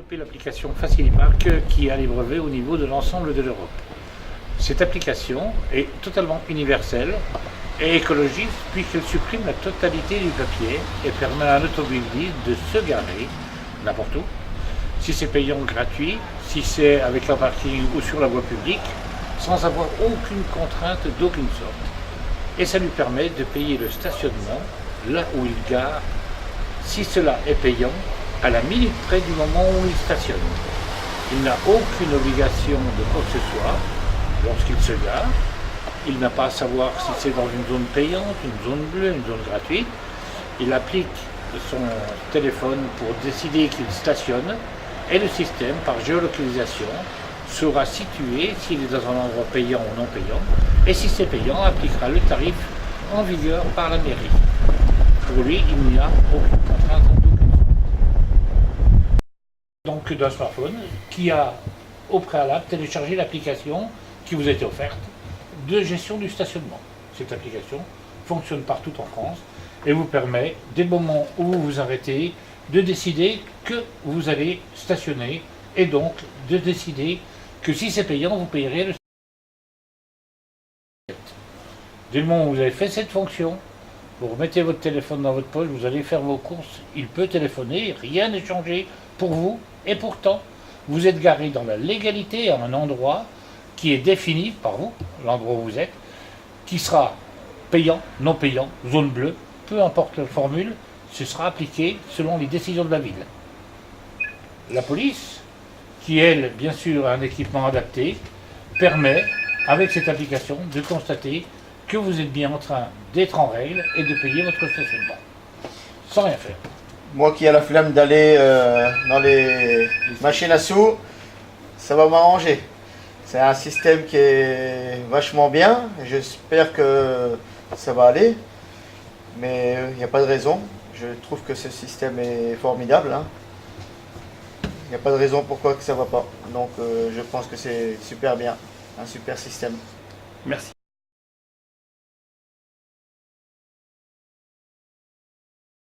développé l'application Facilipark qui a les brevets au niveau de l'ensemble de l'Europe. Cette application est totalement universelle et écologiste puisqu'elle supprime la totalité du papier et permet à un automobiliste de se garer n'importe où, si c'est payant gratuit, si c'est avec un parking ou sur la voie publique, sans avoir aucune contrainte d'aucune sorte. Et ça lui permet de payer le stationnement là où il gare, si cela est payant, à la minute près du moment où il stationne. Il n'a aucune obligation de quoi que ce soit lorsqu'il se gare. Il n'a pas à savoir si c'est dans une zone payante, une zone bleue, une zone gratuite. Il applique son téléphone pour décider qu'il stationne et le système, par géolocalisation, sera situé s'il est dans un endroit payant ou non payant, et si c'est payant, appliquera le tarif en vigueur par la mairie. Pour lui, il n'y a aucune contrainte d'aucune sorte. Donc d'un smartphone qui a au préalable téléchargé l'application qui vous a été offerte de gestion du stationnement. Cette application fonctionne partout en France et vous permet, dès le moment où vous vous arrêtez, de décider que vous allez stationner et donc de décider que si c'est payant, vous payerez le stationnement. Dès le moment où vous avez fait cette fonction, vous remettez votre téléphone dans votre poche, vous allez faire vos courses, il peut téléphoner, rien n'est changé pour vous, et pourtant, vous êtes garé dans la légalité à un endroit qui est défini par vous, l'endroit où vous êtes, qui sera payant, non payant, zone bleue, peu importe la formule, ce sera appliqué selon les décisions de la ville. La police, qui elle, bien sûr, a un équipement adapté, permet, avec cette application, de constater que vous êtes bien en train d'être en règle et de payer votre stationnement, sans rien faire. Moi qui ai la flemme d'aller dans les machines à sous, ça va m'arranger. C'est un système qui est vachement bien, j'espère que ça va aller, mais il n'y a pas de raison. Je trouve que ce système est formidable. Il n'y a pas de raison pourquoi que ça ne va pas. Donc je pense que c'est super bien, un super système. Merci.